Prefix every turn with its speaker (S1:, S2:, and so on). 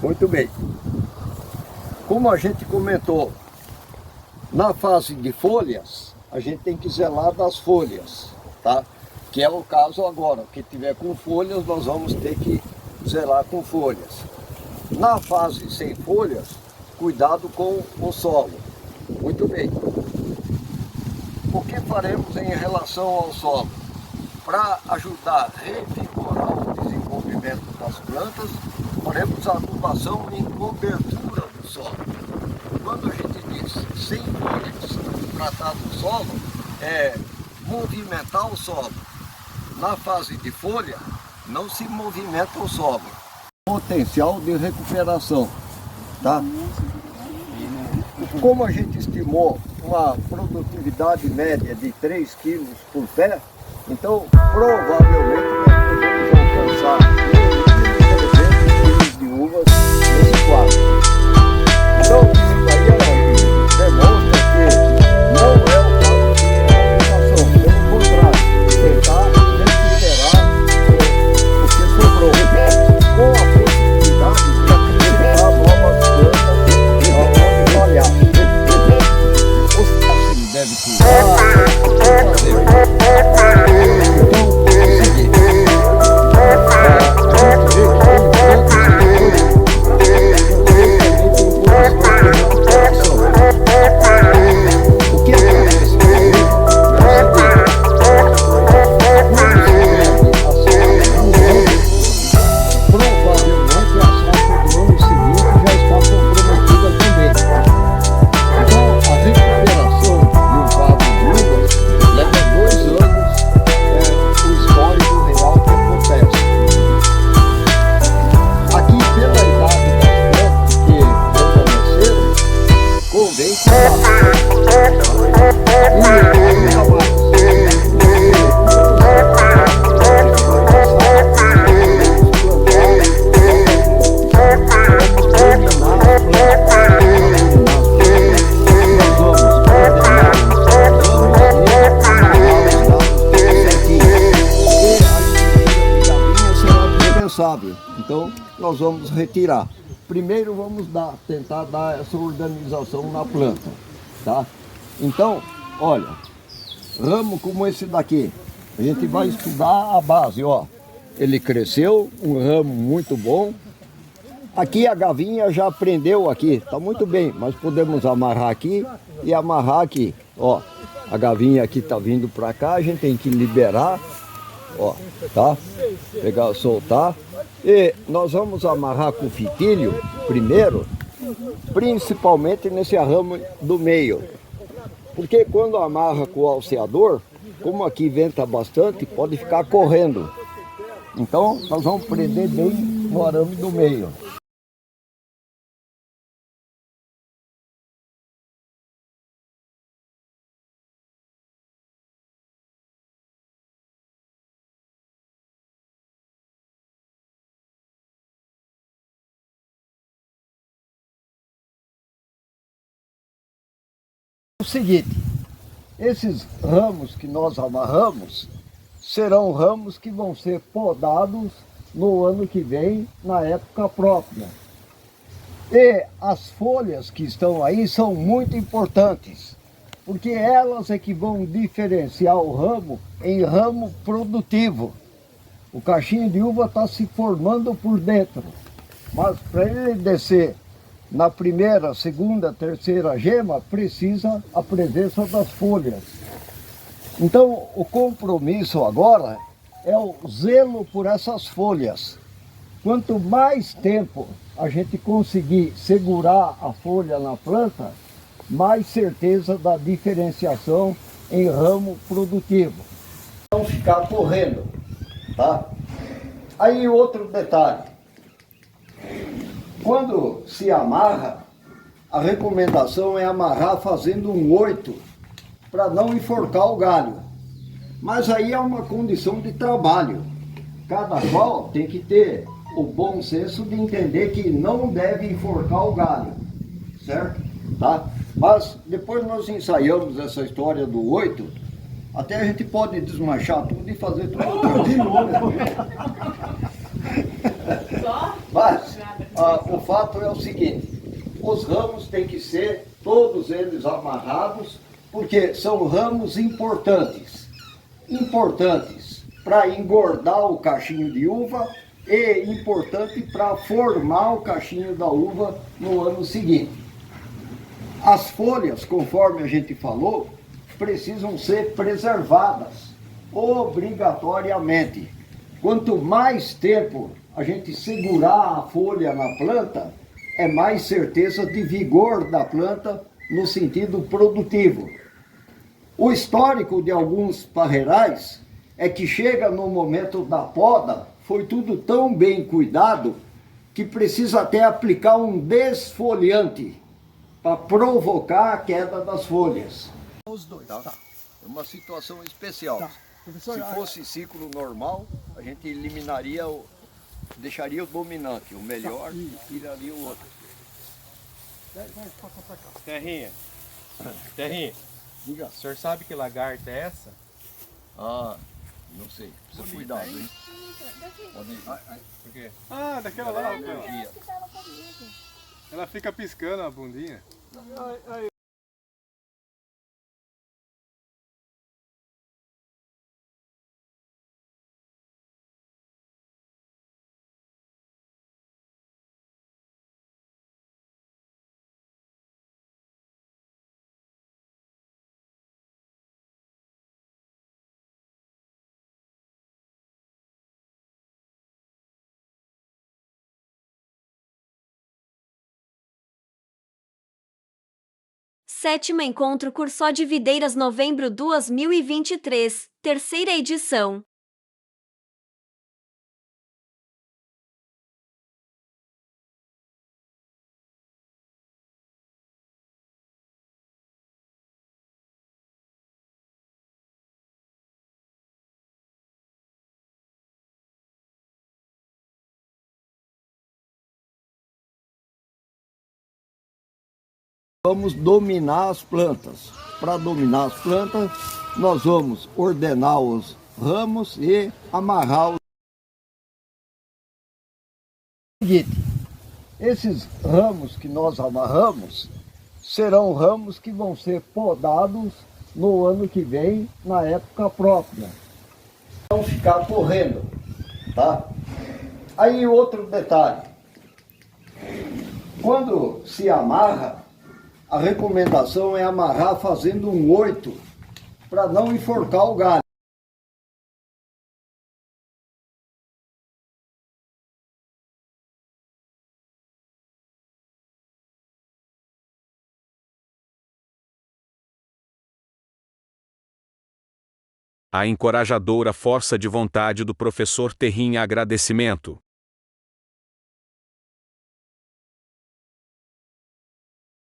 S1: Muito bem. Como a gente comentou, na fase de folhas, a gente tem que zelar das folhas, tá? Que é o caso agora, o que tiver com folhas, nós vamos ter que zelar com folhas. Na fase sem folhas, cuidado com o solo. Muito bem. O que faremos em relação ao solo? Para ajudar a revigorar o desenvolvimento das plantas, faremos a adubação em cobertura do solo. Quando a gente diz sem folhas, tratar do solo, é movimentar o solo. Na fase de folha, não se movimenta o solo. Potencial de recuperação, tá? Como a gente estimou uma produtividade média de 3 kg por pé, então provavelmente nós podemos alcançar 1.300 kg de uvas nesse quadro. Então isso aí demonstra que não é o caso de erradicação, pelo contrário, tentar recuperar o que sobrou, com a possibilidade de acrescentar novas plantas aonde falhar. Assim deve cuidar, fazer. Então, é o seguinte, o que acontece? Provavelmente a safra do ano seguinte já está comprometida também. Então a recuperação de um quadro de uvas leva 2 anos, o histórico real que acontece. Aqui pela idade das plantas que permaneceram, convém cuidar. E ainda mais. Então nós vamos retirar. Primeiro vamos tentar dar essa organização na planta, tá? Então, olha, ramo como esse daqui, a gente vai estudar a base, ó. Ele cresceu, um ramo muito bom. Aqui a gavinha já prendeu aqui, tá muito bem, mas podemos amarrar aqui e amarrar aqui, ó. A gavinha aqui tá vindo para cá, a gente tem que liberar, ó, tá? Pegar, soltar. E nós vamos amarrar com fitilho primeiro, principalmente nesse ramo do meio. Porque quando amarra com o alceador, como aqui venta bastante, pode ficar correndo. Então nós vamos prender bem no arame do meio. O seguinte, esses ramos que nós amarramos serão ramos que vão ser podados no ano que vem, na época própria. E as folhas que estão aí são muito importantes, porque elas é que vão diferenciar o ramo em ramo produtivo. O cachinho de uva está se formando por dentro, mas para ele descer na primeira, segunda, terceira gema, precisa a presença das folhas. Então, o compromisso agora é o zelo por essas folhas. Quanto mais tempo a gente conseguir segurar a folha na planta, mais certeza da diferenciação em ramo produtivo. Não ficar correndo, tá? Aí outro detalhe. Quando se amarra, a recomendação é amarrar fazendo um 8 para não enforcar o galho. Mas aí é uma condição de trabalho. Cada qual tem que ter o bom senso de entender que não deve enforcar o galho, certo? Tá? Mas depois nós ensaiamos essa história do 8, até a gente pode desmanchar tudo e fazer tudo de novo.
S2: Só?
S1: Mas O fato é o seguinte, os ramos têm que ser todos eles amarrados, porque são ramos importantes. Importantes para engordar o cachinho de uva e importante para formar o cachinho da uva no ano seguinte. As folhas, conforme a gente falou, precisam ser preservadas obrigatoriamente. Quanto mais tempo a gente segurar a folha na planta, é mais certeza de vigor da planta no sentido produtivo. O histórico de alguns parreirais é que chega no momento da poda, foi tudo tão bem cuidado que precisa até aplicar um desfoliante para provocar a queda das folhas.
S2: Os dois,
S1: Tá?
S2: tá.
S1: É uma situação especial.
S2: Tá. Professor,
S1: Se fosse ciclo normal, a gente eliminaria, deixaria o dominante, o melhor, e tiraria o outro.
S3: Terrinha, Terrinha,
S1: Diga.
S3: o senhor sabe que lagarta é essa?
S1: Não sei. Precisa cuidado, hein? Pode ir.
S3: Por quê?
S4: Ah, daquela lá, então.
S1: Energia.
S4: Ela fica piscando a bundinha.
S5: Sétimo Encontro Cursó de Videiras novembro 2023, terceira edição.
S1: Vamos dominar as plantas. Para dominar as plantas, nós vamos ordenar os ramos e amarrar os. Seguinte, esses ramos que nós amarramos serão ramos que vão ser podados no ano que vem, na época própria. Não ficar correndo, tá? Aí outro detalhe. Quando se amarra, a recomendação é amarrar fazendo um 8 para não enforcar o galho.
S6: A encorajadora força de vontade do professor Terrinha. Agradecimento.